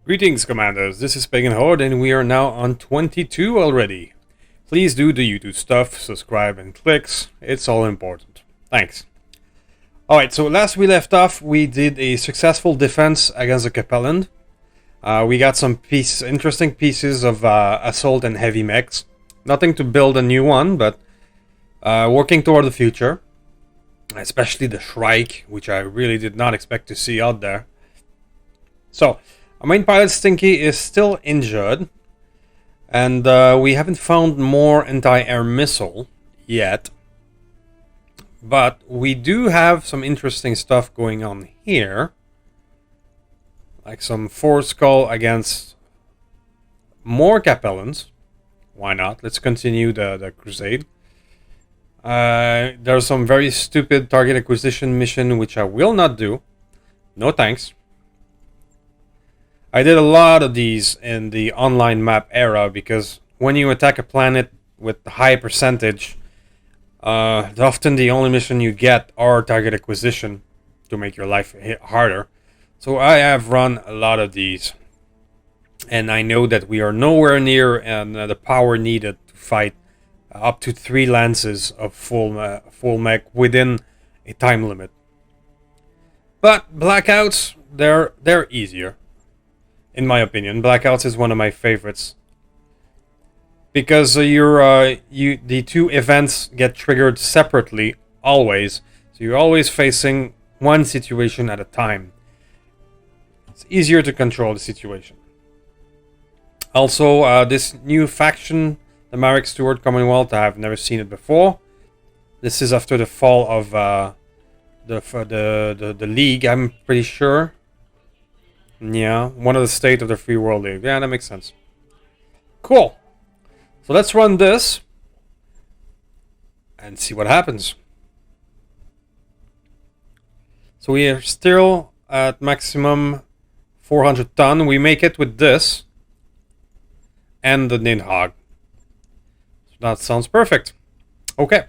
Greetings, Commanders. This is Pagan Horde, and we are now on 22 already. Please do the YouTube stuff, subscribe and clicks. It's all important. Thanks. Alright, so last we left off, we did a successful defense against the Capellan. We got some interesting pieces of assault and heavy mechs. Nothing to build a new one, but working toward the future. Especially the Shrike, which I really did not expect to see out there. So, our main pilot Stinky is still injured, and we haven't found more anti-air missile yet. But we do have some interesting stuff going on here. Like some force skull against more Capellans. Why not? Let's continue the crusade. There's some very stupid target acquisition mission which I will not do. No thanks. I did a lot of these in the online map era because when you attack a planet with high percentage, often the only mission you get are target acquisition to make your life harder. So I have run a lot of these, and I know that we are nowhere near the power needed to fight up to 3 lances of full mech within a time limit. But blackouts, they're easier. In my opinion, Blackouts is one of my favorites because the two events get triggered separately always, so you're always facing one situation at a time. It's easier to control the situation. Also, this new faction, the Marek Stewart Commonwealth, I've never seen it before. This is after the fall of the League, I'm pretty sure. Yeah, one of the state of the Free World League. Yeah, that makes sense. Cool. So let's run this and see what happens. So we are still at maximum 400 ton. We make it with this and the Ninhogg. So that sounds perfect. Okay.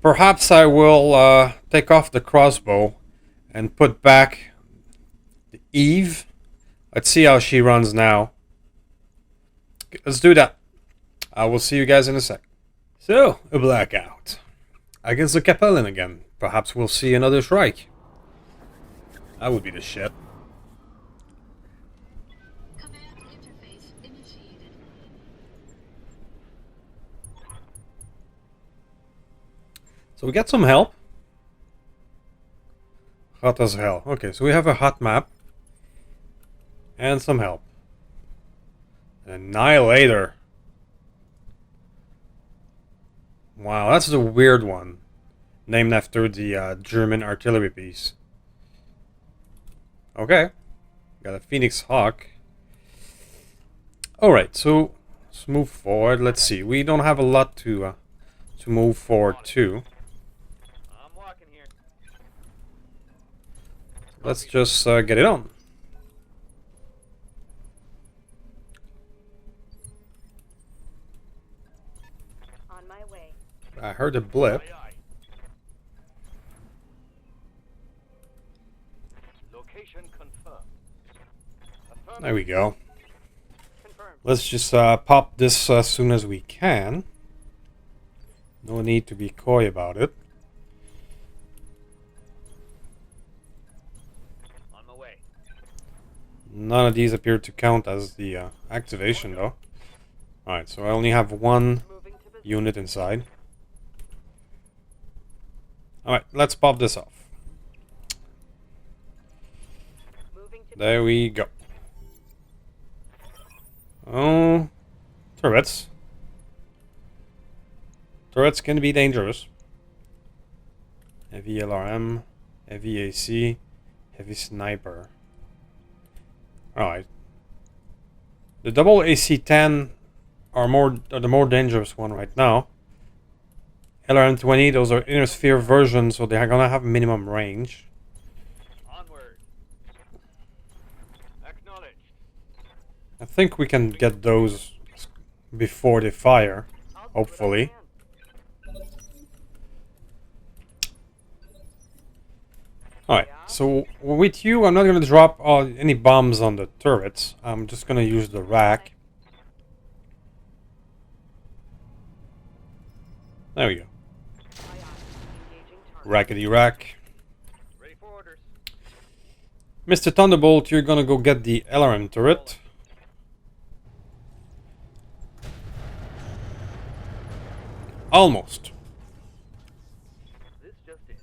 Perhaps I will take off the crossbow and put back Eve. Let's see how she runs now. Let's do that. I will see you guys in a sec. So, a blackout. Against the Capellan again. Perhaps we'll see another Shrike. That would be the shit. Command interface initiated. So we got some help. Hot as hell. Okay, so we have a hot map. And some help. Annihilator. Wow, that's a weird one. Named after the German artillery piece. Okay. Got a Phoenix Hawk. Alright, so let's move forward. Let's see. We don't have a lot to move forward to. I'm walking here. Let's just get it on. On my way. I heard a blip. Aye, aye. Location confirmed. There we go. Confirmed. Let's just pop this as soon as we can. No need to be coy about it. On my way. None of these appear to count as the activation though. Alright, so I only have one Moving to position. unit inside. Alright, let's pop this off. Moving to There we go. Oh, turrets. Turrets can be dangerous. Heavy LRM, heavy AC, heavy sniper. Alright. The double AC-10 are the more dangerous one right now. LRM-20, those are inner sphere versions, so they are gonna have minimum range. Onward. Acknowledged. I think we can get those before they fire, I'll do what I hopefully. can. Alright, So with you, I'm not going to drop any bombs on the turrets. I'm just going to use the rack. There we go. Engaging target. Rackety rack. Ready for orders. Mr. Thunderbolt, you're going to go get the LRM turret. Almost. This just in.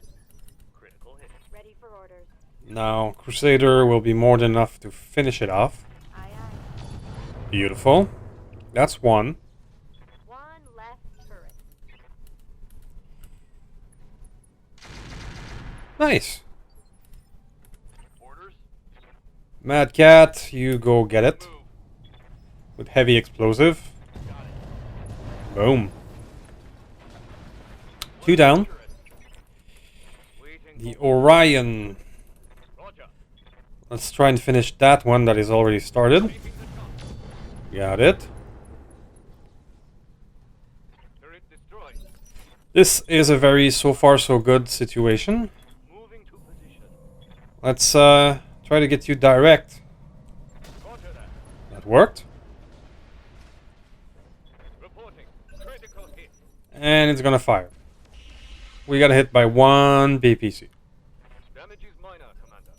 Critical hit. Ready for orders. Now, Crusader will be more than enough to finish it off. Aye, aye. Beautiful. That's one. One left turret. Nice. Orders. Mad Cat, you go get it. Move. With heavy explosive. Got it. Boom. Two down. Turret. Waiting The for Orion. Roger. Let's try and finish that one that is already started. Keeping the top. Got it. Turret destroyed. This is a very so far so good situation. Moving to position. Let's try to get you direct. Roger that. That worked. Reporting. Critical hit. And it's gonna fire. We got hit by one BPC. Damage is minor, Commander.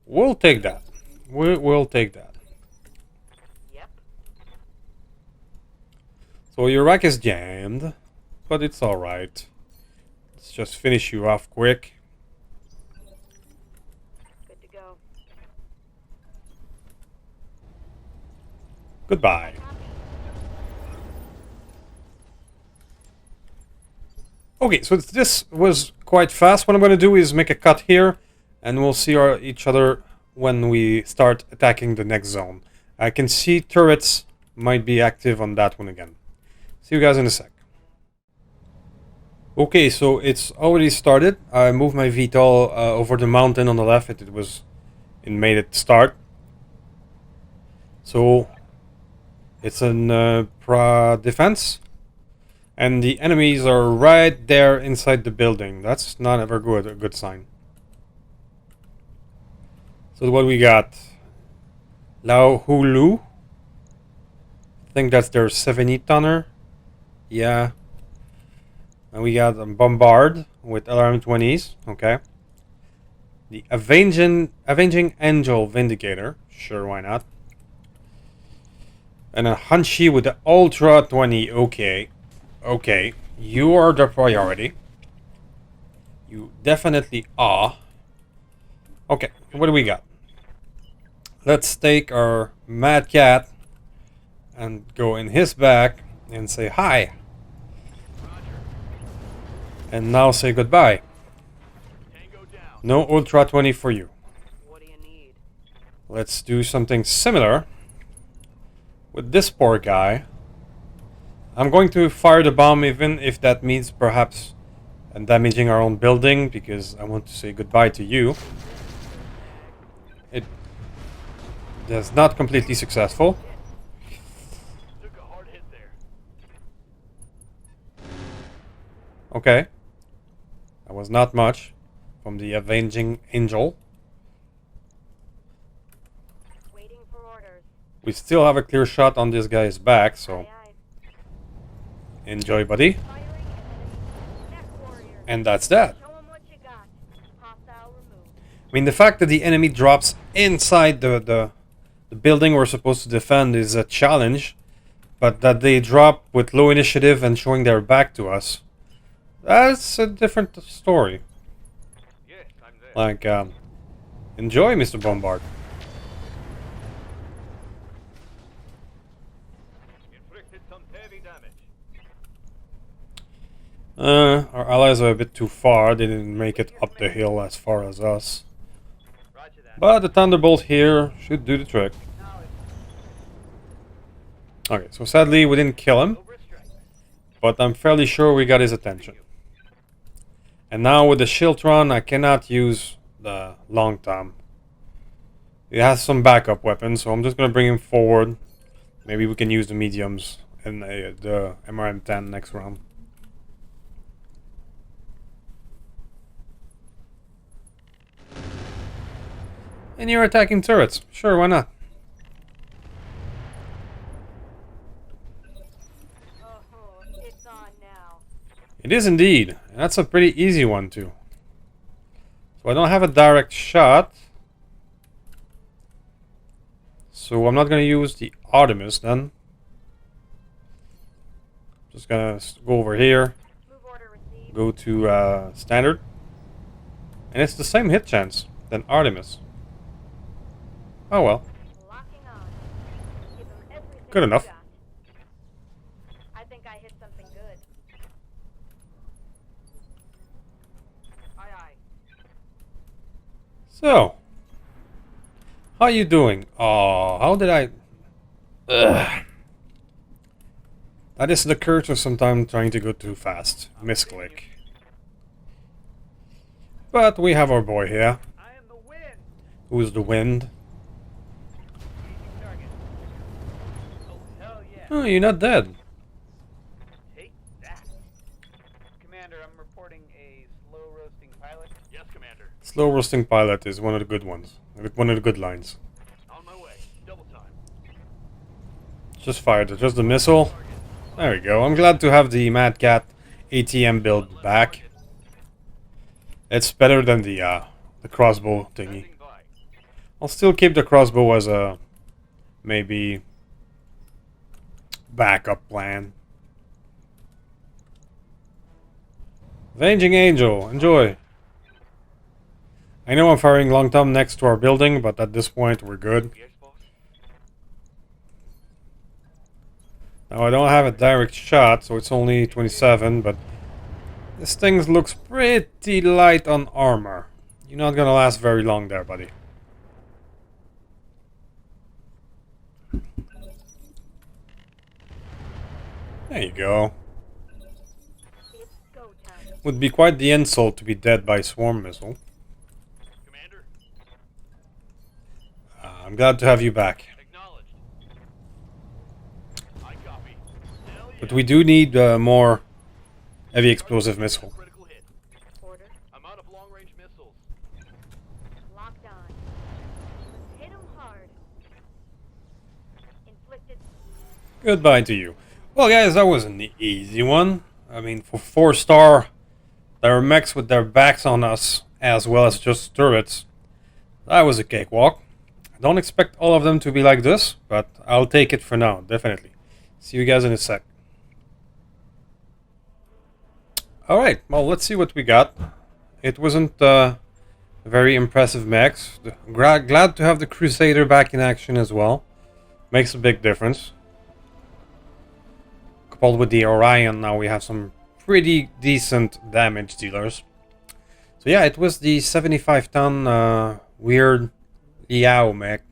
We'll take that. We'll take that. Yep. So your rack is jammed, but it's alright. Let's just finish you off quick. Good to go. Goodbye. Okay, so this was quite fast. What I'm going to do is make a cut here, and we'll see each other when we start attacking the next zone. I can see turrets might be active on that one again. See you guys in a sec. Okay, so it's already started. I moved my Vtol over the mountain on the left. It made it start. So it's an defense. And the enemies are right there inside the building. That's not ever a good sign. So what we got? Lao Hulu. I think that's their 70-tonner. Yeah. And we got a Bombard with LRM-20s. Okay. The Avenging Angel Vindicator. Sure, why not? And a Hanshi with the Ultra 20. Okay. Okay, you are the priority. You definitely are. Okay, what do we got? Let's take our Mad Cat and go in his back and say hi. And now say goodbye. Tango down. No Ultra 20 for you. What do you need? Let's do something similar with this poor guy. I'm going to fire the bomb even if that means perhaps damaging our own building, because I want to say goodbye to you. It is not completely successful. Took a hard hit there. Okay. That was not much from the Avenging Angel. Waiting for orders. We still have a clear shot on this guy's back, so Aye, aye. enjoy, buddy. Firing enemy. Mech warrior. And that's that. Show 'em what you got. Hostile removed. I mean, the fact that the enemy drops inside the building we're supposed to defend is a challenge, but that they drop with low initiative and showing their back to us, that's a different story. Yes, I'm there. Like, enjoy, Mr. Bombard. Inflicted some heavy damage. Our allies are a bit too far. They didn't make it up the hill as far as us. Roger that. But the Thunderbolt here should do the trick. Okay, so sadly we didn't kill him, Over strike. but I'm fairly sure we got his attention. And now with the Shiltron, I cannot use the Long Tom. He has some backup weapons, so I'm just going to bring him forward. Maybe we can use the mediums and the MRM-10 next round. And you're attacking turrets. Sure, why not? Oh, it's on now. It is indeed. And that's a pretty easy one too. So I don't have a direct shot. So I'm not gonna use the Artemis then. Just gonna go over here. Move order received. Go to standard. And it's the same hit chance than Artemis. Oh well. Locking on. Give them everything Good you enough. got. I think I hit something good. Aye, aye. So, how you doing? Oh, how did I... Ugh. That is the curse of sometimes trying to go too fast. Misclick. But we have our boy here, I am the wind. who is the wind. Easy target. Oh, hell yeah. Oh, you're not dead. Take that. Commander, I'm reporting a slow roasting pilot. Yes, Commander. Slow roasting pilot is one of the good ones. One of the good lines. On my way. Double time. Just fired just the missile. There we go. I'm glad to have the Mad Cat ATM build back. It's better than the crossbow thingy. Standing by. I'll still keep the crossbow as a maybe backup plan. Avenging Angel, enjoy. I know I'm firing Long Tom next to our building, but at this point we're good. Yes, boss. Now I don't have a direct shot, so it's only 27, but this thing looks pretty light on armor. You're not gonna last very long there, buddy. There you go. It's go time. Would be quite the insult to be dead by swarm missile. Commander, I'm glad to have you back. acknowledged. I copy. Hell yeah. But we do need more heavy explosive missile. Critical hit. Order. I'm out of long-range missiles. Locked on. Let's hit 'em hard. Inflicted. Goodbye to you. Well, guys, that was an easy one. I mean, for 4-star, there are mechs with their backs on us, as well as just turrets. That was a cakewalk. I don't expect all of them to be like this, but I'll take it for now, definitely. See you guys in a sec. Alright, well, let's see what we got. It wasn't very impressive mechs. Glad to have the Crusader back in action as well. Makes a big difference. Coupled with the Orion, now we have some pretty decent damage dealers. So yeah, it was the 75-ton weird Liao mech.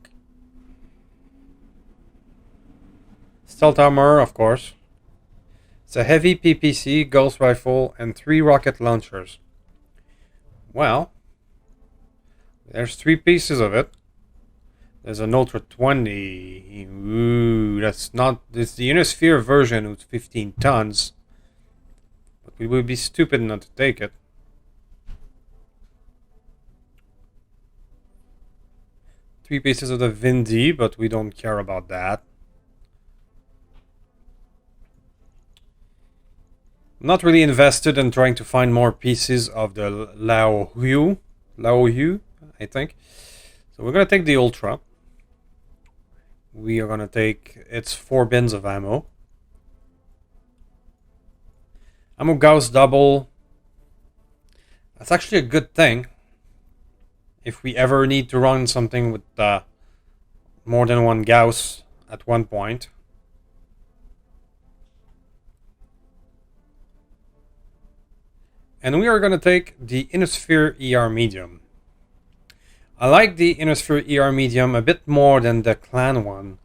Stealth armor, of course. It's a heavy PPC, ghost rifle, and 3 rocket launchers. Well, there's 3 pieces of it. There's an Ultra 20. Ooh, that's not... It's the Inner version with 15 tons. But we would be stupid not to take it. Three pieces of the Vindy, but we don't care about that. I'm not really invested in trying to find more pieces of the Lao Hu, I think. So we're gonna take the Ultra. We are gonna take its 4 bins of ammo. Ammo Gauss double. That's actually a good thing. If we ever need to run something with more than 1 Gauss at one point. And we are gonna take the Innosphere ER Medium. I like the Innosphere ER Medium a bit more than the Clan one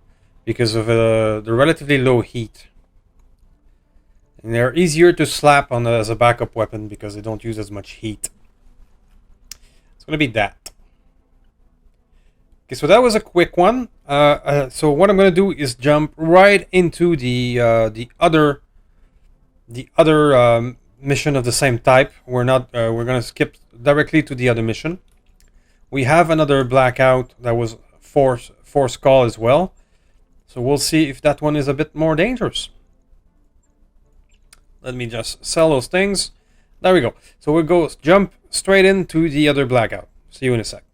because of the relatively low heat. And they're easier to slap on as a backup weapon because they don't use as much heat. It's going to be that. Okay, so that was a quick one. So what I'm going to do is jump right into the other mission of the same type. We're going to skip directly to the other mission. We have another blackout that was force call as well. So we'll see if that one is a bit more dangerous. Let me just sell those things. There we go. So we'll go jump straight into the other blackout. See you in a sec.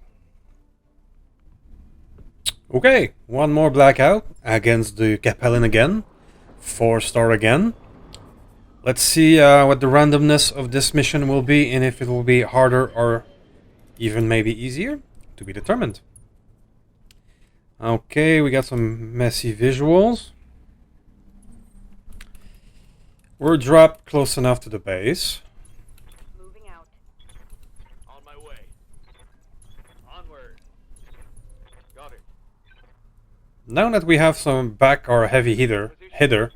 Okay, one more blackout against the Capellan again. 4-star again. Let's see what the randomness of this mission will be and if it will be harder or even maybe easier to be determined. Okay, we got some messy visuals. We're dropped close enough to the base. Moving out. On my way. Onward. Got it. Now that we have some back or heavy hitter,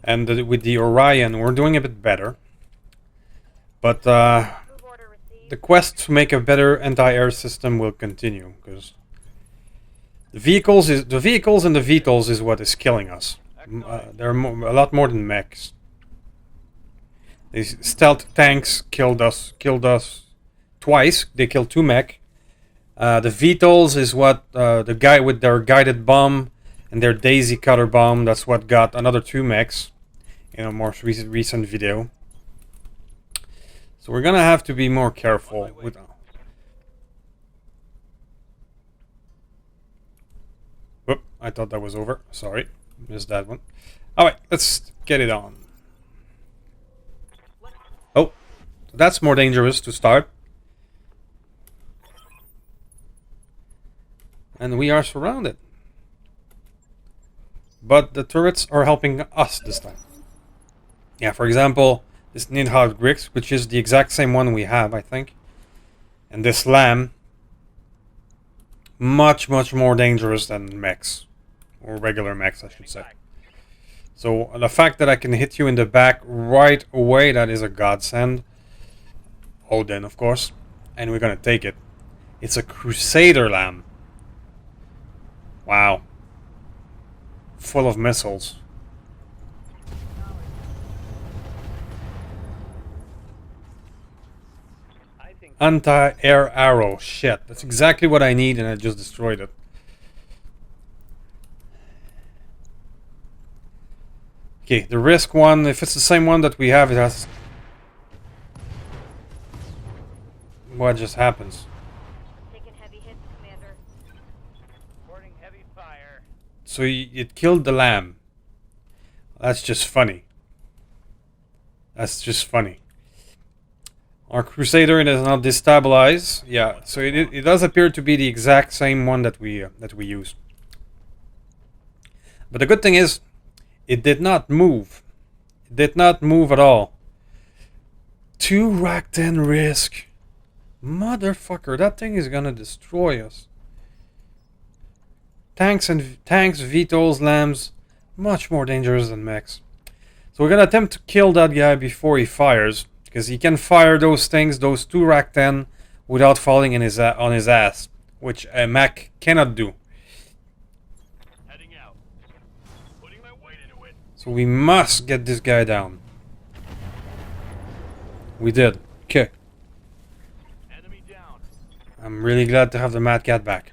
and with the Orion, we're doing a bit better. But Move order received. the quest to make a better anti-air system will continue, because the vehicles and the Vtols is what is killing us. They're a lot more than mechs. These stealth tanks killed us twice. They killed 2 mech. The Vtols is what the guy with their guided bomb and their daisy cutter bomb. That's what got another 2 mechs in a more recent video. So we're gonna have to be more careful with. Whoop! I thought that was over. Sorry, missed that one. All right, let's get it on. Oh, that's more dangerous to start. And we are surrounded. But the turrets are helping us this time. Yeah, for example, this Nidhogg Grix, which is the exact same one we have, I think. And this Lamb, much more dangerous than mechs. Or regular mechs, I should say. So the fact that I can hit you in the back right away, that is a godsend. Odin, of course. And we're gonna take it. It's a Crusader Lamb. Wow. Full of missiles. I think Anti-air arrow. Shit. That's exactly what I need and I just destroyed it. Okay, the risk one, if it's the same one that we have, it has... What just happens? Taking heavy hits, Commander. reporting heavy fire. So it killed the lamb. That's just funny. That's just funny. Our Crusader does not destabilize. Yeah, so it does appear to be the exact same one that we used. But the good thing is, it did not move. It did not move at all. 2 rack 10 risk. Motherfucker, that thing is gonna destroy us. Tanks, Vtols, Lambs, much more dangerous than mechs. So we're gonna attempt to kill that guy before he fires, because he can fire those things, those 2 rack 10, without falling in on his ass, which a mech cannot do. Heading out. Putting my weight into it. So we must get this guy down. We did. Okay. Enemy down. I'm really glad to have the Mad Cat back.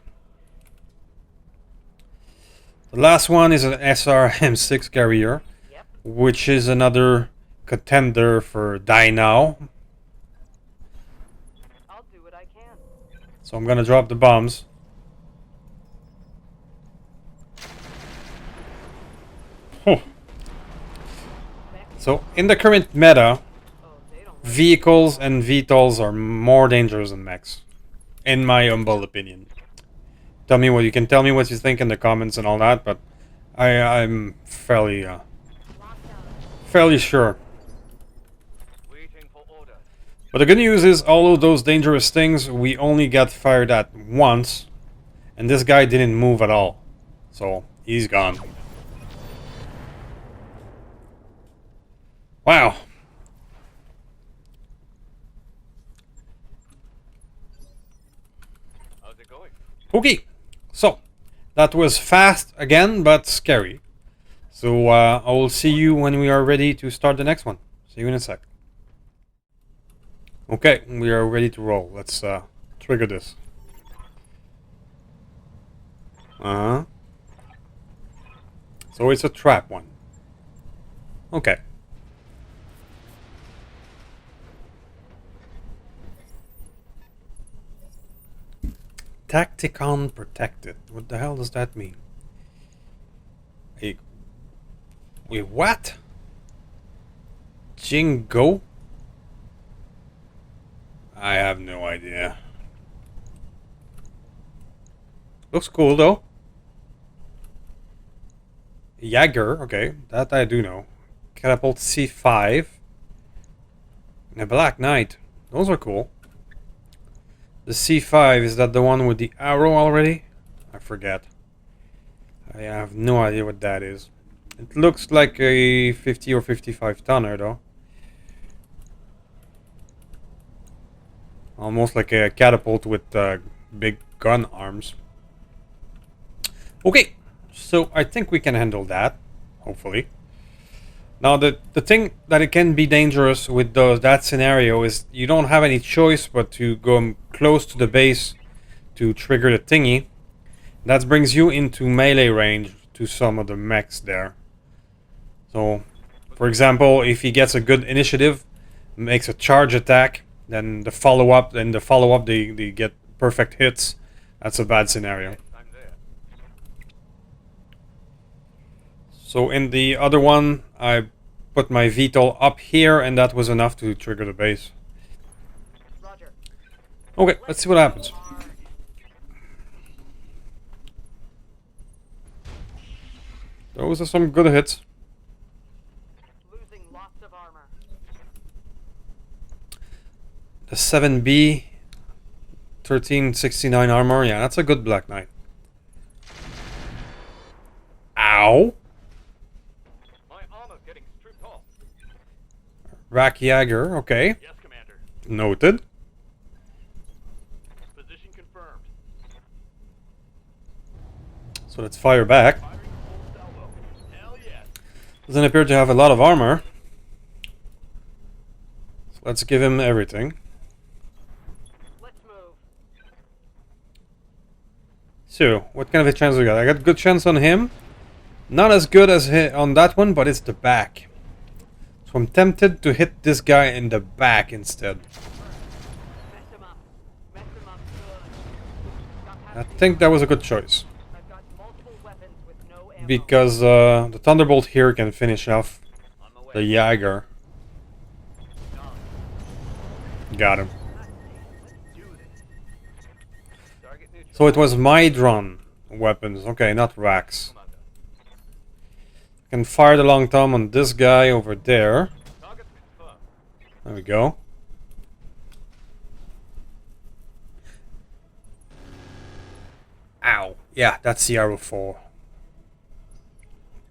The last one is an SR-M6 carrier, Yep. which is another contender for die now. I'll do what I can. So I'm gonna drop the bombs. Huh. So in the current meta, Oh, they don't. vehicles and Vtols are more dangerous than mechs, in my humble opinion. Tell me what you can tell me what you think in the comments and all that, but I'm fairly sure. Waiting for orders. But the good news is, all of those dangerous things we only got fired at once, and this guy didn't move at all, so he's gone. Wow. How's it going? Okay, so that was fast again, but scary. So I will see you when we are ready to start the next one. See you in a sec. Okay, we are ready to roll. Let's trigger this. Uh-huh. So it's a trap one. Okay. Tacticon protected. What the hell does that mean? Wait, what? Jingo? I have no idea. Looks cool though. Jäger, okay, that I do know. Catapult C5. And a Black Knight. Those are cool. The C5, is that the one with the arrow already? I forget. I have no idea what that is. It looks like a 50 or 55 tonner though. Almost like a catapult with big gun arms. Okay, so I think we can handle that, hopefully. Now the thing that it can be dangerous with that scenario is you don't have any choice but to go close to the base to trigger the thingy. That brings you into melee range to some of the mechs there. So, for example, if he gets a good initiative, makes a charge attack, then the follow-up, they get perfect hits. That's a bad scenario. So in the other one, I put my Vtol up here, and that was enough to trigger the base. Roger. Okay, let's see what happens. Those are some good hits. Losing lots of armor. The 7B, 1369 armor. Yeah, that's a good Black Knight. Ow! My armor's getting stripped off. Rack Jäger, okay. Yes, Commander. Noted. Position confirmed. So let's fire back. Firing full salvo. Hell yes. Doesn't appear to have a lot of armor. So let's give him everything. Let's move. So, what kind of a chance we got? I got good chance on him. Not as good as on that one, but it's the back. So I'm tempted to hit this guy in the back instead. Mess him up. Mess him up good. Stop I having think that was a good choice. I've got multiple weapons with no ammo. Because the Thunderbolt here can finish off On my way. the Jäger. Got him. Do this. Target neutral. So it was Mydron weapons. Okay, not racks. Commander. I can fire the long thumb on this guy over there. Target confirmed. There we go. Ow. Yeah, that's the arrow 4.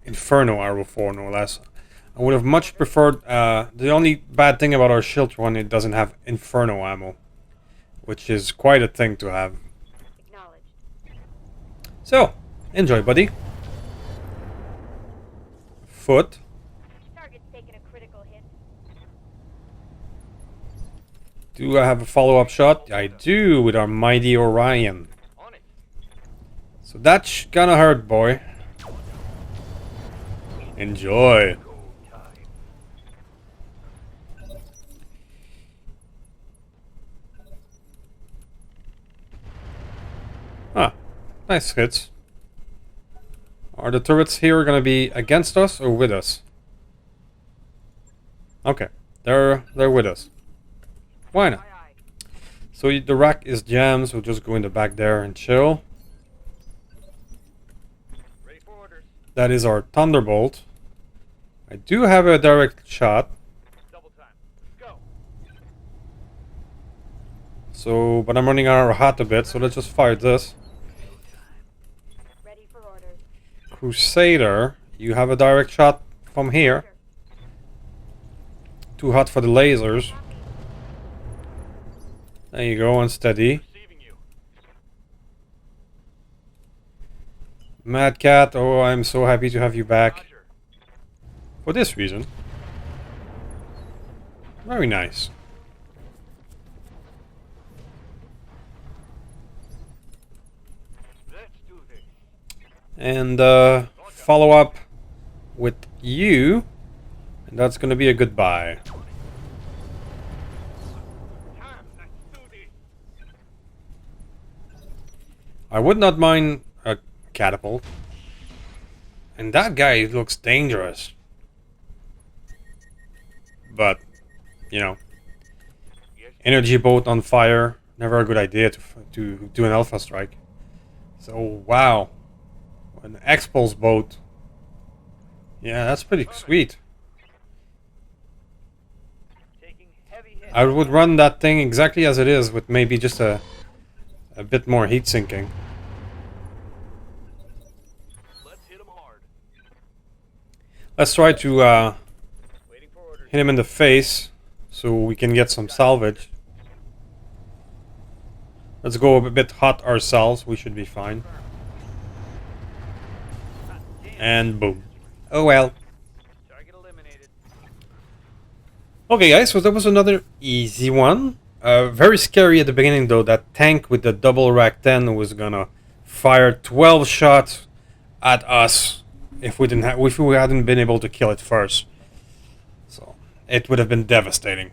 Inferno arrow 4, no less. I would have much preferred... the only bad thing about our shield one, it doesn't have Inferno ammo. Which is quite a thing to have. Acknowledged. So, enjoy, buddy. Foot. Target's taking a critical hit. Do I have a follow-up shot? I do, with our mighty Orion. On it. So that's gonna hurt, boy. Enjoy. Ah, nice hits. Are the turrets here gonna be against us or with us? Okay, they're with us. Why not? Aye, aye. So the rack is jammed, so we'll just go in the back there and chill. Ready for orders. That is our Thunderbolt. I do have a direct shot. Double time. Let's go. So, but I'm running out of hot a bit, so let's just fire this. Ready for orders. Crusader, you have a direct shot from here. Roger. Too hot for the lasers. There you go, unsteady. Receiving you. Mad Cat, oh, I'm so happy to have you back. Roger. For this reason. Very nice. Let's do this. and follow up with you, and that's gonna be a goodbye. I would not mind a catapult. And that guy looks dangerous. But, you know, energy boat on fire, never a good idea to do an alpha strike. So, wow. An expulse boat. Yeah, that's pretty sweet. Taking heavy hits. I would run that thing exactly as it is, with maybe just a bit more heat sinking. Let's hit him hard. Let's try to Waiting for orders. hit him in the face so we can get some salvage. Let's go a bit hot ourselves, we should be fine. And boom. Oh well. Target eliminated. Okay guys, so that was another easy one. Very scary at the beginning though. That tank with the double rack 10 was gonna fire 12 shots at us if we hadn't been able to kill it first. So it would have been devastating.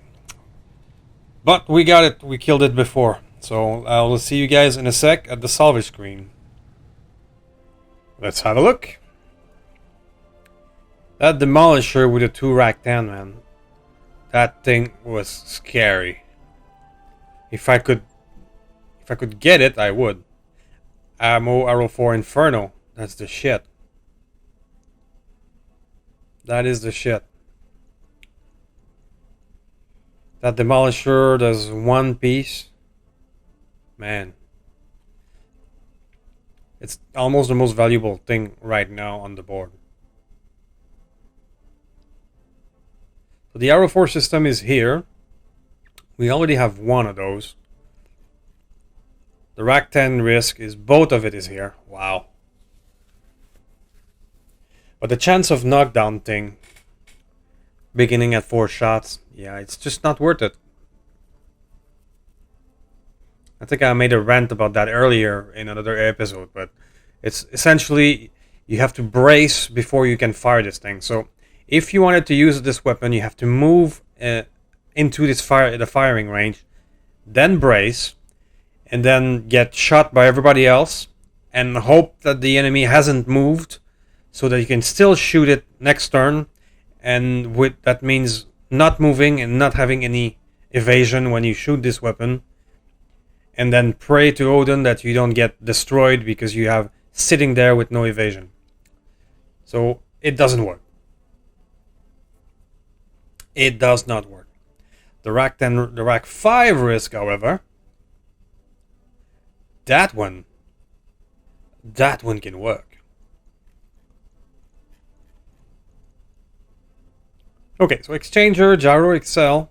But we got it, we killed it before. So I'll see you guys in a sec at the salvage screen. Let's have a look. That demolisher with a 2 rack 10, man. That thing was scary. If I could get it, I would. Ammo Arrow 4 Inferno. That's the shit. That is the shit. That demolisher does one piece. Man. It's almost the most valuable thing right now on the board. So the Arrow 4 system is here. We already have one of those. The rack 10 risk is both of it is here. Wow. But the chance of knockdown thing, beginning at 4 shots, yeah, it's just not worth it. I think I made a rant about that earlier in another episode, but it's essentially you have to brace before you can fire this thing. So if you wanted to use this weapon, you have to move into the firing range, then brace, and then get shot by everybody else, and hope that the enemy hasn't moved, so that you can still shoot it next turn. And that means not moving and not having any evasion when you shoot this weapon, and then pray to Odin that you don't get destroyed because you have sitting there with no evasion. So it doesn't work. It does not work. The rack 10, the rack 5 risk, however, that one can work. Okay, so exchanger, gyro XL,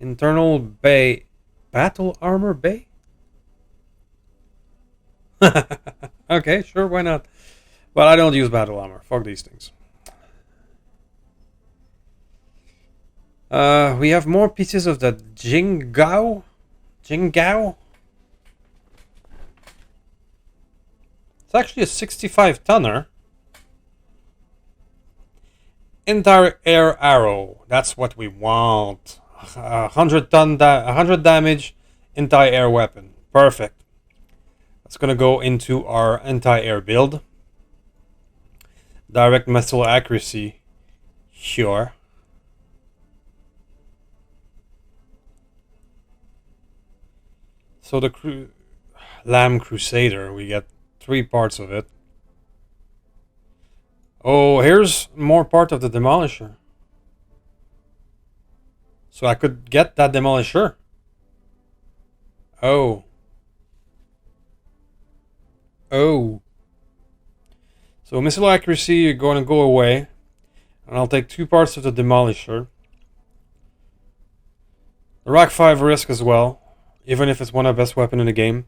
internal bay, battle armor bay. Okay, sure, why not? But I don't use battle armor. Fuck these things. We have more pieces of the Jingao. It's actually a 65 tonner. Entire air arrow. That's what we want. 100 damage, anti-air weapon. Perfect. That's gonna go into our anti-air build. Direct missile accuracy. Sure. So the Lamb Crusader, we get 3 parts of it. Oh, here's more part of the demolisher. So I could get that demolisher. Oh. Oh. So missile accuracy, you're going to go away. And I'll take 2 parts of the demolisher. The rack 5 risk as well. Even if it's one of the best weapons in the game.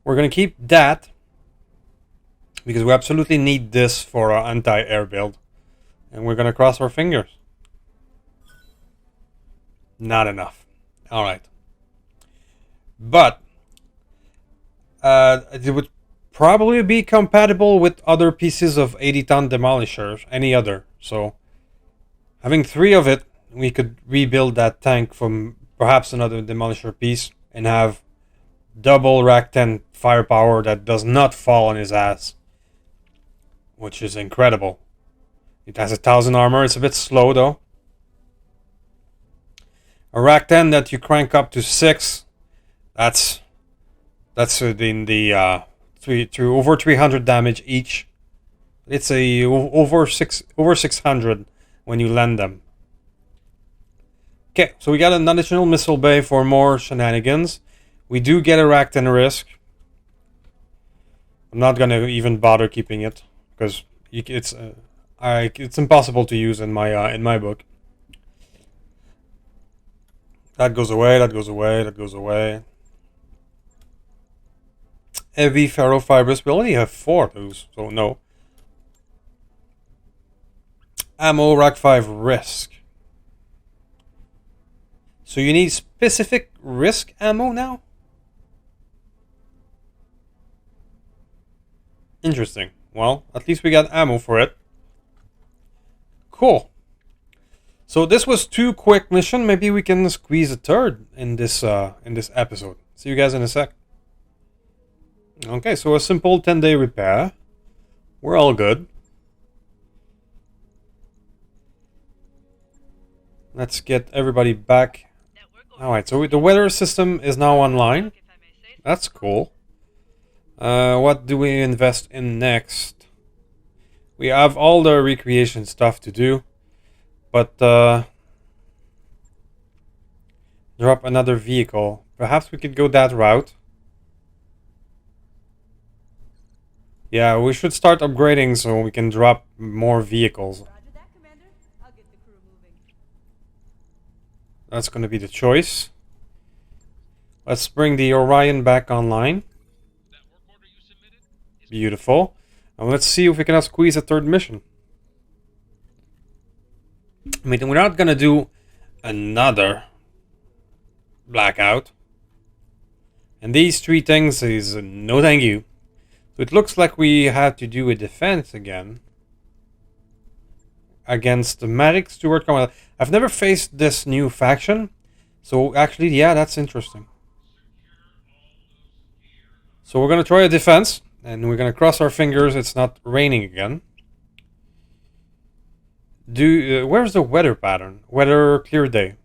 We're going to keep that. Because we absolutely need this for our anti-air build. And we're going to cross our fingers. Not enough. Alright. But it would probably be compatible with other pieces of 80-ton demolishers, any other. So having 3 of it, we could rebuild that tank from perhaps another demolisher piece and have double rack 10 firepower that does not fall on his ass, which is incredible. It has 1,000 armor. It's a bit slow though. A rack 10 that you crank up to 6, that's in the over 300 damage each. It's a over 600 when you land them. Okay, so we got an additional missile bay for more shenanigans. We do get a rack 10 risk. I'm not gonna even bother keeping it because it's impossible to use in my book. That goes away. That goes away. That goes away. Heavy ferrofibrous. We only have 4 of those, so no. Ammo rack 5 risk. So you need specific risk ammo now? Interesting. Well, at least we got ammo for it. Cool. So this was 2 quick missions. Maybe we can squeeze a third in this episode. See you guys in a sec. Okay, so a simple 10-day repair. We're all good. Let's get everybody back. Alright, so the weather system is now online. That's cool. What do we invest in next? We have all the recreation stuff to do. But drop another vehicle. Perhaps we could go that route. Yeah, we should start upgrading so we can drop more vehicles. Roger that, Commander. I'll get the crew moving. That's going to be the choice. Let's bring the Orion back online. Beautiful. And let's see if we can squeeze a third mission. I mean, we're not going to do another blackout. And these 3 things is no thank you. So it looks like we have to do a defense again. Against the Marik Stewart Command. I've never faced this new faction. So actually, yeah, that's interesting. So we're going to try a defense. And we're going to cross our fingers it's not raining again. Where's the weather pattern? Weather clear day.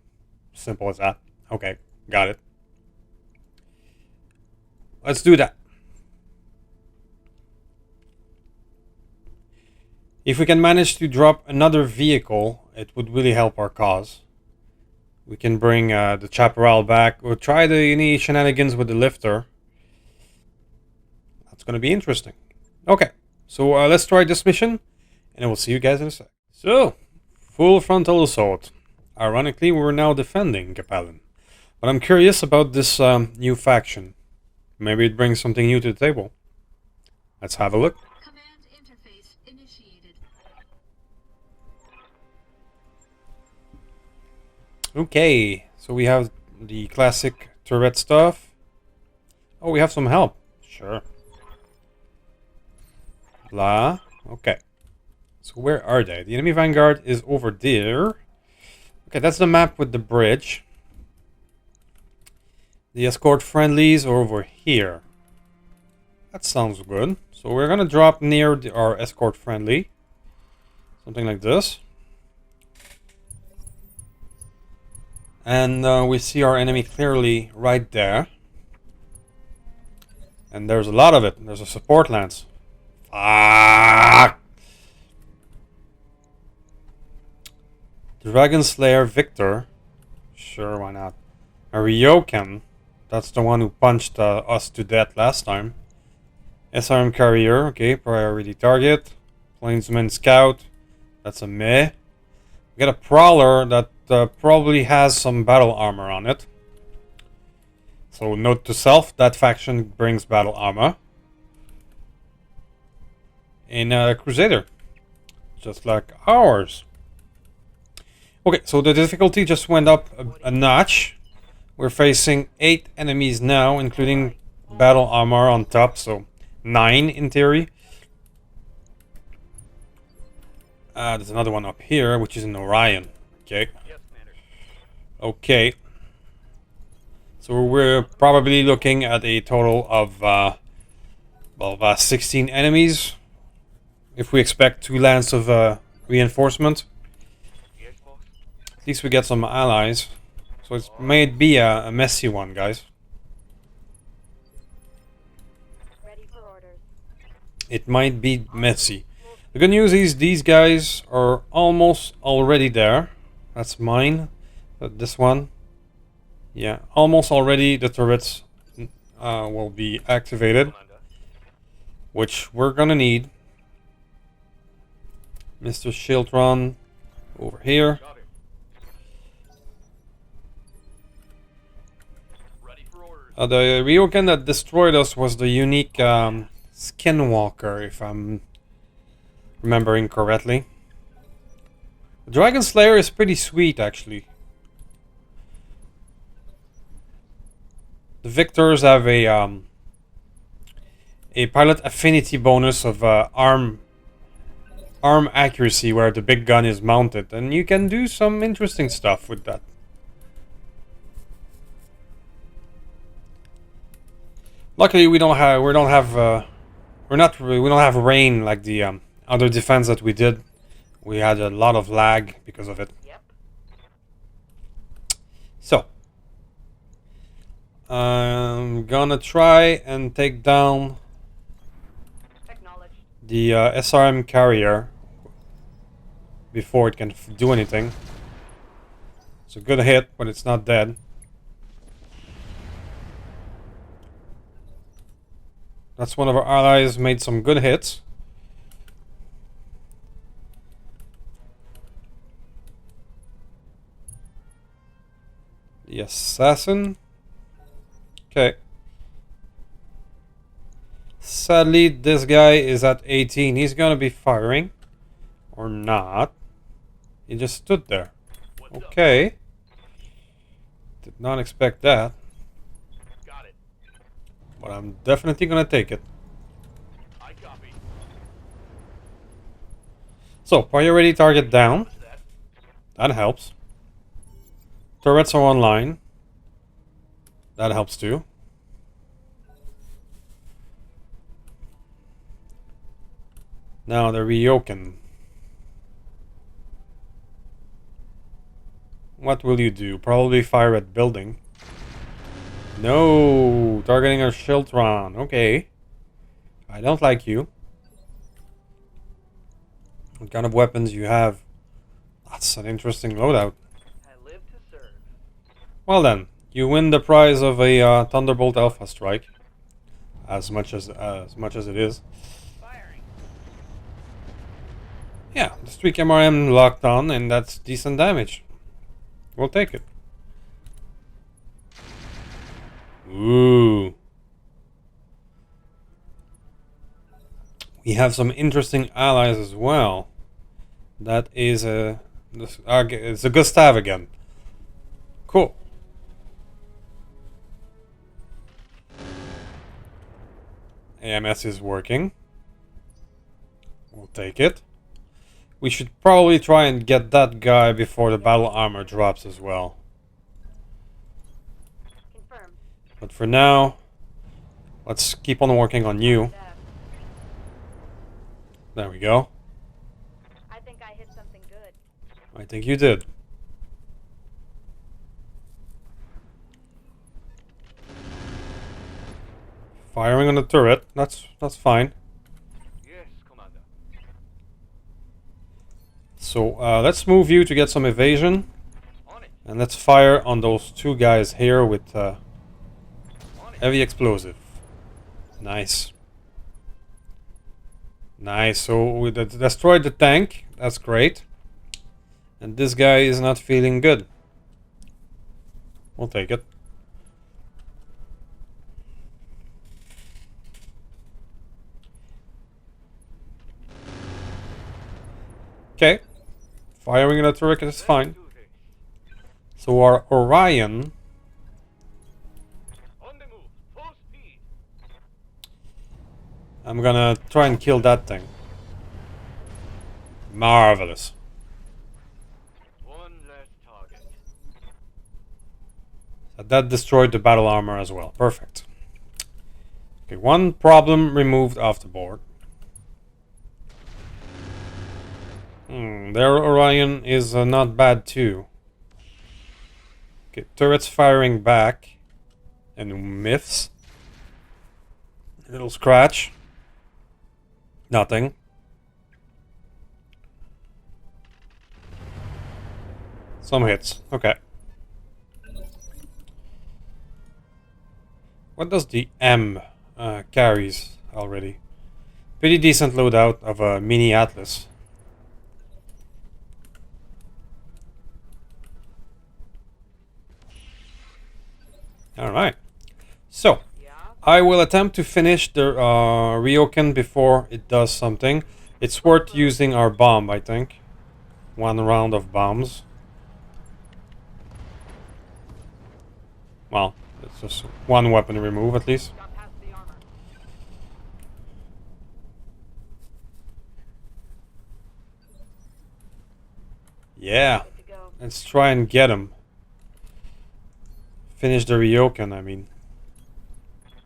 Simple as that. Okay, got it. Let's do that. If we can manage to drop another vehicle, it would really help our cause. We can bring the Chaparral back. We'll try any shenanigans with the lifter. That's going to be interesting. Okay, so let's try this mission, and I will see you guys in a sec. So, full frontal assault. Ironically, we're now defending Capellan. But I'm curious about this new faction. Maybe it brings something new to the table. Let's have a look. Command interface initiated. Okay, so we have the classic turret stuff. Oh, we have some help. Sure. Blah. Okay. So where are they? The enemy vanguard is over there. Okay, that's the map with the bridge. The escort friendlies are over here. That sounds good. So we're gonna drop near our escort friendly. Something like this. And we see our enemy clearly right there. And there's a lot of it. There's a support lance. Fuck! Dragon Slayer Victor. Sure, why not? A Ryokan. That's the one who punched us to death last time. SRM Carrier. Okay, priority target. Plainsman Scout. That's a meh. We got a Prowler that probably has some battle armor on it. So note to self, that faction brings battle armor. And a Crusader. Just like ours. Okay, so the difficulty just went up a notch. We're facing 8 enemies now, including battle armor on top, so 9 in theory. There's another one up here, which is in Orion. Okay. Yes, Commander. Okay. So we're probably looking at a total of 16 enemies. If we expect 2 lands of reinforcement. Yes, boss. At least we get some allies. So it may be a messy one, guys. Ready for orders. It might be messy. The good news is these guys are almost already there. That's mine. This one. Yeah, almost already the turrets will be activated. Commander. Which we're gonna need. Mr. Shieldron over here. Got it. Ready for orders. The Ryokan that destroyed us was the unique Skinwalker, if I'm remembering correctly. The Dragon Slayer is pretty sweet, actually. The victors have a pilot affinity bonus of arm accuracy, where the big gun is mounted, and you can do some interesting stuff with that. Luckily, we don't have rain like the other defense that we did. We had a lot of lag because of it. Yep. So, I'm gonna try and take down Acknowledged. the SRM carrier before it can do anything. It's a good hit, but it's not dead. That's one of our allies made some good hits. The assassin. Okay. Sadly, this guy is at 18. He's gonna be firing. Or not. He just stood there. What's up? Okay. Did not expect that. Got it. But I'm definitely gonna take it. I copy. So, priority target down. What's that? That helps. Turrets are online. That helps too. Now the Ryokan. What will you do? Probably fire at building. No! Targeting our Shiltron. Okay. I don't like you. What kind of weapons you have? That's an interesting loadout. I live to serve. Well then, you win the prize of a Thunderbolt Alpha Strike. As much as it is. Firing. Yeah, the streak MRM locked on, and that's decent damage. We'll take it. Ooh. We have some interesting allies as well. That is it's a Gustav again. Cool. AMS is working. We'll take it. We should probably try and get that guy before the battle armor drops as well. Confirmed. But for now, let's keep on working on you. That. There we go. I think I hit something good. I think you did. Firing on the turret. That's fine. Yes, Commander. So let's move you to get some evasion, On it. and let's fire on those 2 guys here with On it. heavy explosive. Nice. Nice. So we destroyed the tank. That's great. And this guy is not feeling good. We'll take it. Okay. Firing in a turret is fine. Do this. So our Orion On the move. Full speed. I'm gonna try and kill that thing. Marvelous. One less target. So that destroyed the battle armor as well. Perfect. Okay, one problem removed off the board. Their Orion is not bad too. Okay, turrets firing back. And myths. Little scratch. Nothing. Some hits. Okay. What does the M carries already? Pretty decent loadout of a mini Atlas. Alright. So, I will attempt to finish the Ryokan before it does something. It's worth using our bomb, I think. One round of bombs. Well, it's just one weapon remove at least. Got past the armor. Yeah. Good to go. Let's try and get him. Finish the Ryokan, I mean.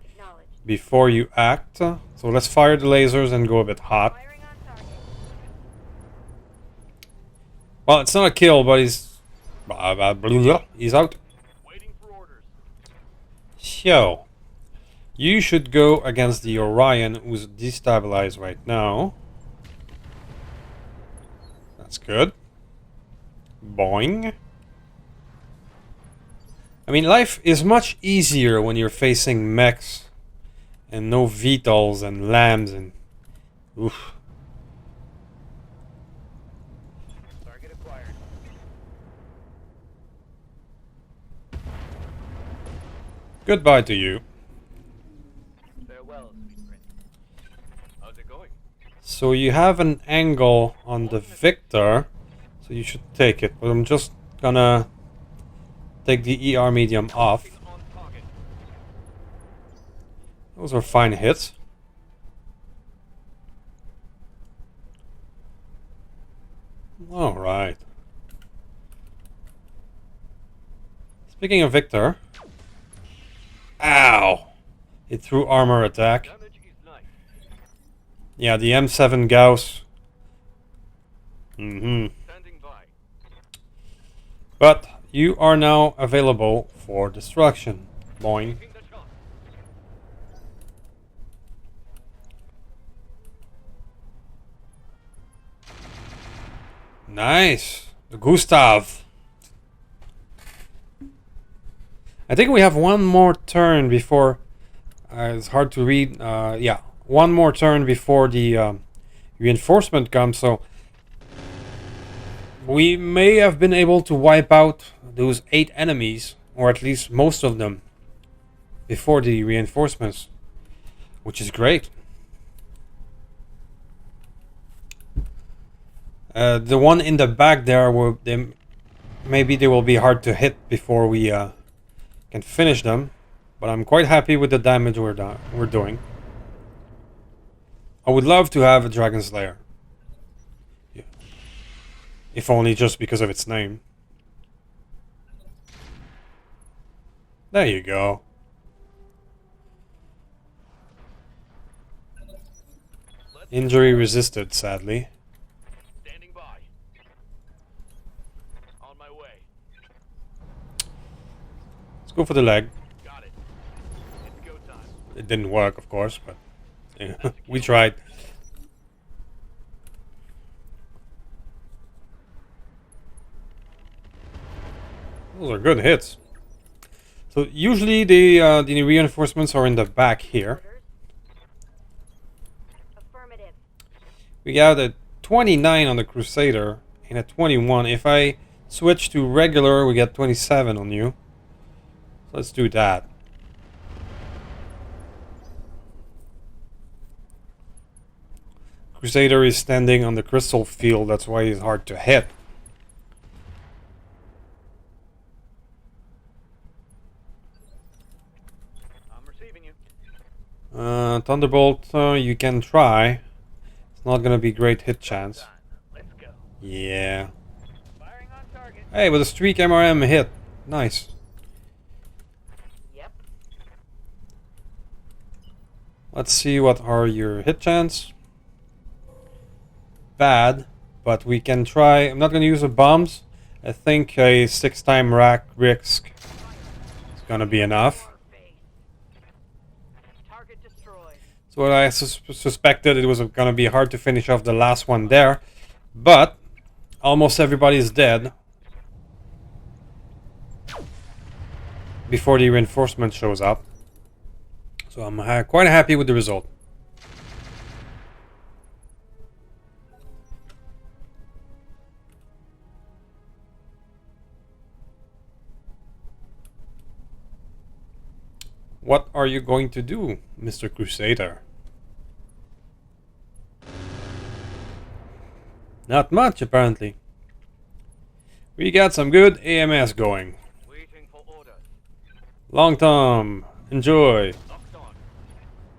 Acknowledged. Before you act. So let's fire the lasers and go a bit hot. Firing on target. Well, it's not a kill, but he's out. Waiting for orders. So, you should go against the Orion, who's destabilized right now. That's good. Boing. I mean, life is much easier when you're facing mechs and no Vtols and lambs and... Oof. Target acquired. Goodbye to you. Farewell, sweet prince. How's it going? So you have an angle on the Victor, so you should take it. But I'm just gonna take the ER medium off. On target. Those are fine hits. All right. Speaking of Victor, ow! It threw armor attack. Damage is nice. Yeah, the M7 Gauss. Standing by. But you are now available for destruction. Boing. Taking the shot. Nice. The Gustav. I think we have one more turn before... it's hard to read. Yeah, one more turn before the reinforcement comes, so... We may have been able to wipe out those 8 enemies, or at least most of them, before the reinforcements, which is great. The one in the back there, maybe they will be hard to hit before we can finish them, but I'm quite happy with the damage we're doing. I would love to have a Dragon Slayer. Yeah. If only just because of its name. There you go. Injury resisted, sadly. Standing by. On my way. Let's go for the leg. Got it. It's go time. It didn't work, of course, but yeah, we tried. Those are good hits. So usually the reinforcements are in the back here. Orders. Affirmative. We got a 29 on the Crusader and a 21. If I switch to regular, we get 27 on you. So let's do that. Crusader is standing on the crystal field, that's why he's hard to hit. I'm receiving you. Thunderbolt, you can try. It's not gonna be great hit chance. Let's go. Yeah. Firing on target. Hey, with a streak MRM hit. Nice. Yep. Let's see what are your hit chance. Bad, but we can try. I'm not gonna use the bombs. I think a 6-time rack risk is gonna be enough. Target destroyed. So what I suspected, it was gonna be hard to finish off the last one there, but almost everybody is dead before the reinforcement shows up. So I'm quite happy with the result. What are you going to do, Mr. Crusader? Not much, apparently. We got some good AMS going. Waiting for orders. Long Tom, enjoy. Locked on.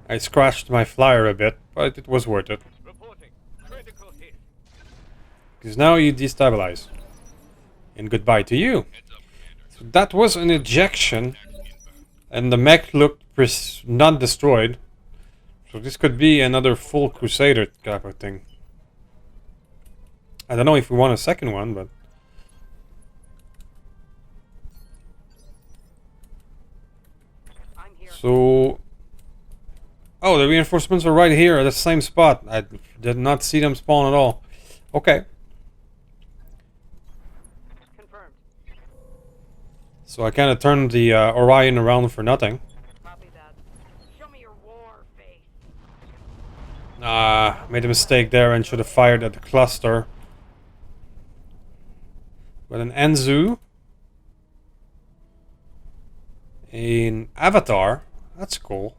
I scratched my flyer a bit, but it was worth it. Reporting. Critical hit. Because now you destabilize. And goodbye to you. So that was an ejection. And the mech looked not destroyed. So this could be another full Crusader type of thing. I don't know if we want a second one, but... I'm here. So... Oh, the reinforcements are right here at the same spot. I did not see them spawn at all. Okay. Confirmed. So I kind of turned the Orion around for nothing. Copy that. Show me your war face. Made a mistake there and should have fired at the cluster. But an Enzu. An Avatar. That's cool.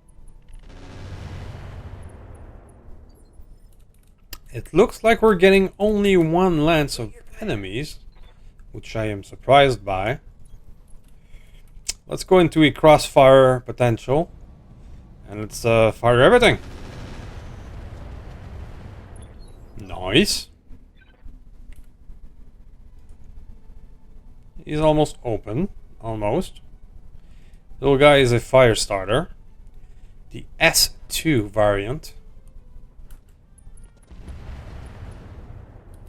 It looks like we're getting only one lance of enemies, which I am surprised by. Let's go into a crossfire potential. And let's fire everything. Nice. He's almost open. Almost. Little guy is a fire starter. The S2 variant.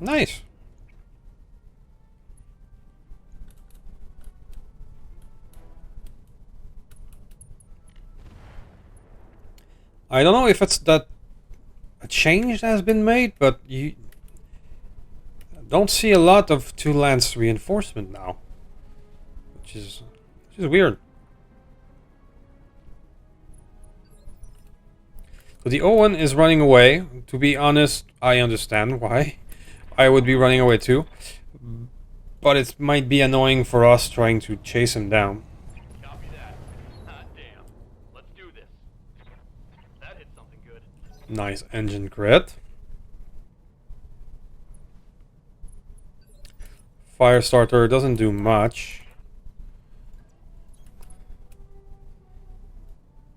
Nice. I don't know if it's that a change that has been made, but you don't see a lot of 2-lance reinforcement now, which is weird. So the Owen is running away. To be honest, I understand why. I would be running away too, but it might be annoying for us trying to chase him down. Copy that. Hot damn. Let's do this. That hit something good. Nice engine crit. Firestarter doesn't do much.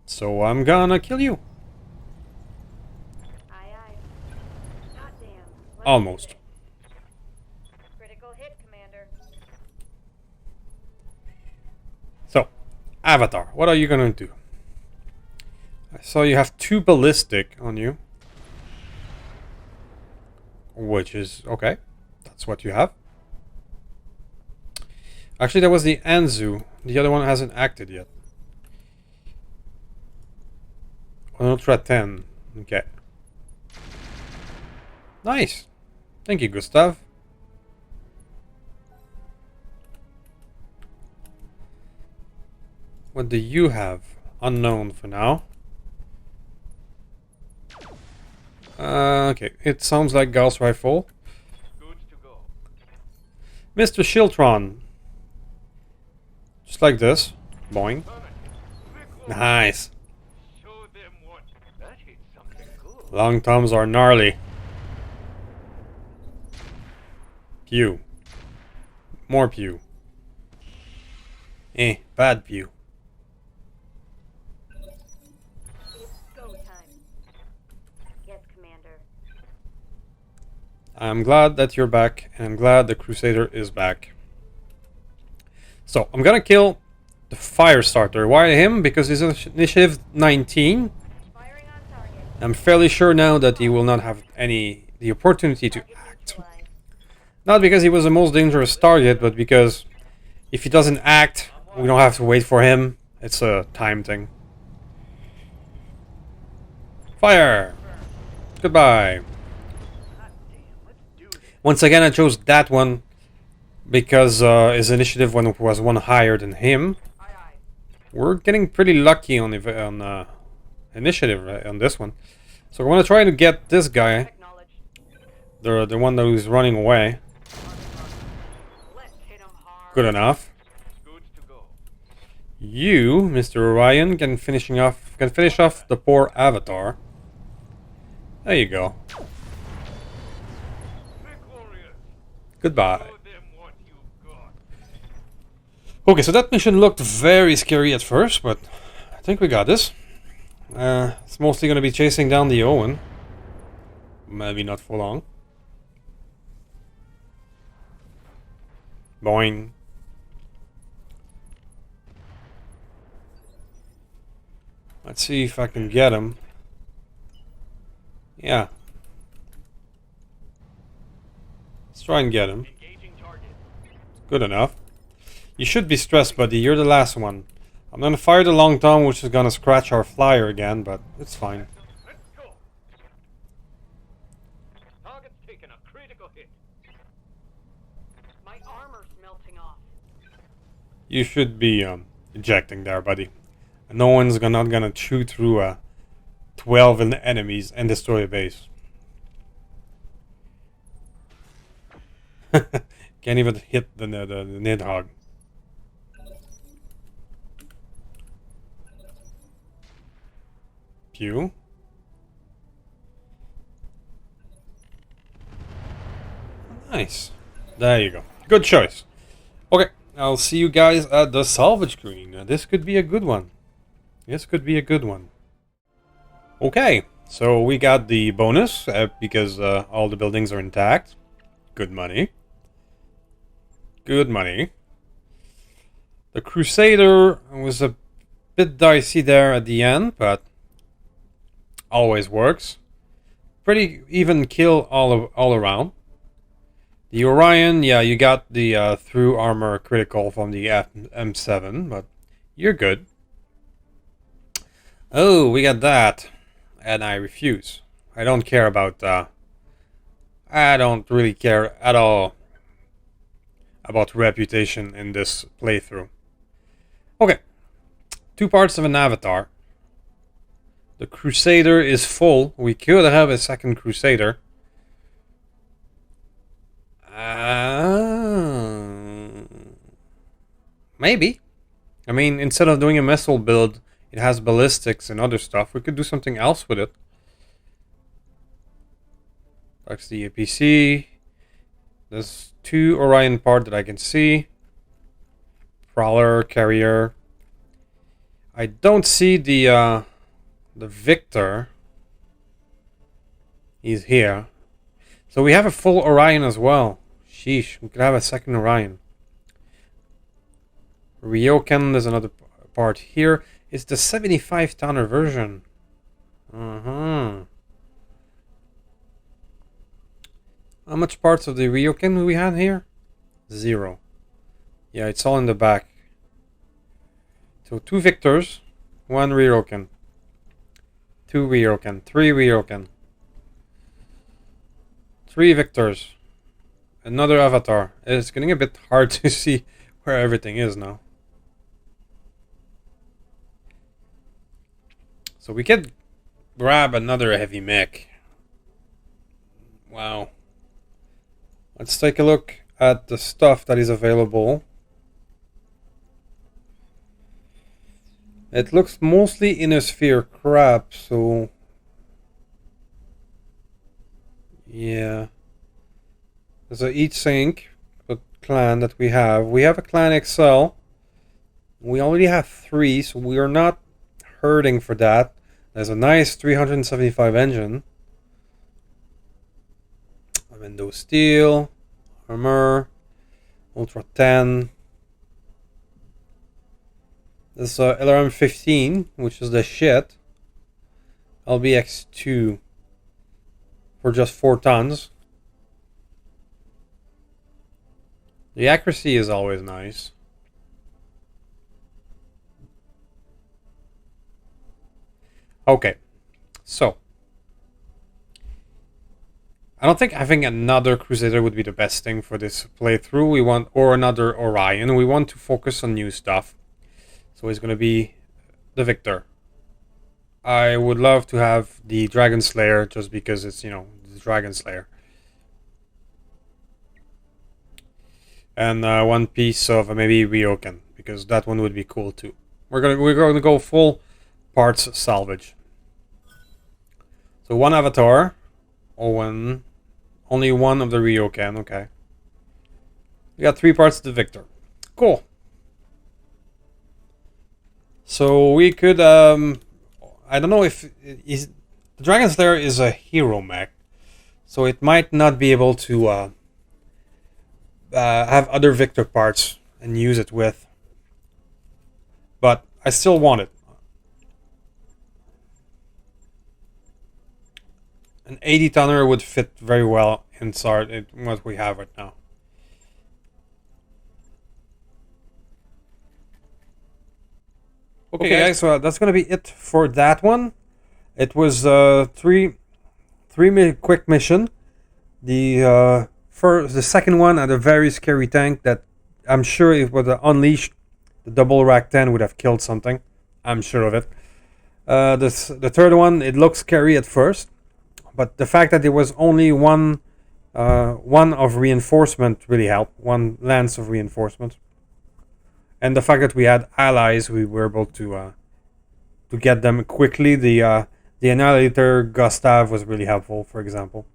So I'm gonna kill you. Aye, aye. Goddamn. Let's Almost. do this. Critical hit, Commander. So, Avatar, what are you gonna do? I saw you have 2 ballistic on you. Which is okay. That's what you have. Actually, that was the Anzu. The other one hasn't acted yet. Ultra 10. Okay. Nice. Thank you, Gustav. What do you have? Unknown for now. Okay, it sounds like Gauss rifle. Good to go. Mr. Shiltron. Just like this. Boing. Nice. Show them what. That hit something good. Long toms are gnarly. Pew. More pew. Bad pew. It's go time. I'm glad that you're back, and I'm glad the Crusader is back. So, I'm gonna kill the fire starter. Why him? Because he's initiative 19. Firing on target. I'm fairly sure now that he will not have the opportunity to Target act. neutralized. Not because he was the most dangerous target, but because if he doesn't act, we don't have to wait for him. It's a time thing. Fire! Goodbye. Hot damn, let's do this. Once again, I chose that one because his initiative was one higher than him. Aye, aye. We're getting pretty lucky on initiative right, on this one. So we're gonna try to get this guy, Acknowledged. the one that was running away. Let's hit 'em hard. Good enough. Good to go. You, Mr. Orion, can finish off the poor Avatar. There you go. Victorious. Goodbye. Show them what you've got. Okay, so that mission looked very scary at first, but I think we got this. It's mostly going to be chasing down the Owen. Maybe not for long. Boing. Let's see if I can get him. Yeah. Let's try and get him. Engaging target. Good enough. You should be stressed, buddy. You're the last one. I'm gonna fire the long tom, which is gonna scratch our flyer again, but it's fine. Let's go. Target's taken a critical hit. My armor's melting off. You should be ejecting there, buddy. No one's not gonna chew through 12 enemies and destroy a base. Can't even hit the Nidhogg. Pew. Nice. There you go. Good choice. Okay, I'll see you guys at the salvage screen. This could be a good one. This could be a good one. Okay, so we got the bonus because all the buildings are intact. Good money. Good money. The Crusader was a bit dicey there at the end, but always works. Pretty even kill all around. The Orion, yeah, you got the through armor critical from the M7, but you're good. Oh, we got that. And I refuse. I don't care about I don't really care at all about reputation in this playthrough. Okay. 2 parts of an avatar. The Crusader is full. We could have a second Crusader. Maybe. I mean, instead of doing a missile build, it has ballistics and other stuff. We could do something else with it. That's the APC. There's 2 Orion part that I can see. Prowler, carrier. I don't see the Victor. He's here. So we have a full Orion as well. Sheesh, we could have a second Orion. Ryokan, there's another part here. It's the 75 tonner version. How much parts of the Ryokan do we have here? 0. Yeah, it's all in the back. So 2 Victors, 1 Ryokan, 2 Ryokan, 3 Ryokan, 3 Victors, another Avatar. It's getting a bit hard to see where everything is now. So we could grab another heavy mech. Wow. Let's take a look at the stuff that is available. It looks mostly inner sphere crap, so yeah. There's a heat sink clan that we have. We have a clan XL. We already have 3, so we are not hurting for that. There's a nice 375 engine. Window steel, armor, Ultra 10. This LRM 15, which is the shit. LBX 2 for just 4 tons. The accuracy is always nice. Okay, so I don't think having another Crusader would be the best thing for this playthrough. We want, or another Orion. We want to focus on new stuff. So it's going to be the Victor. I would love to have the Dragon Slayer just because it's, you know, the Dragon Slayer. And one piece of maybe Ryokan, because that one would be cool too. We're gonna go full parts salvage. So one avatar, Owen, only one of the Ryokan. Okay, we got 3 parts of the Victor. Cool. So we could I don't know if the Dragon Slayer is a hero mech, so it might not be able to have other Victor parts and use it with, but I still want it. An 80 tonner would fit very well inside what we have right now. Okay guys, so that's gonna be it for that one. It was three quick mission. The second one had a very scary tank that I'm sure if it was unleashed, the double rack 10 would have killed something. I'm sure of it. The third one, it looked scary at first, but the fact that there was only one of reinforcement really helped. One lance of reinforcement, and the fact that we had allies, we were able to get them quickly. The Annihilator Gustav was really helpful, for example.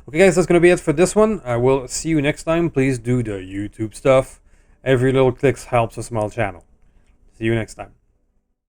Okay guys, that's going to be it for this one. I will see you next time. Please do the YouTube stuff. Every little click helps a small channel. See you next time.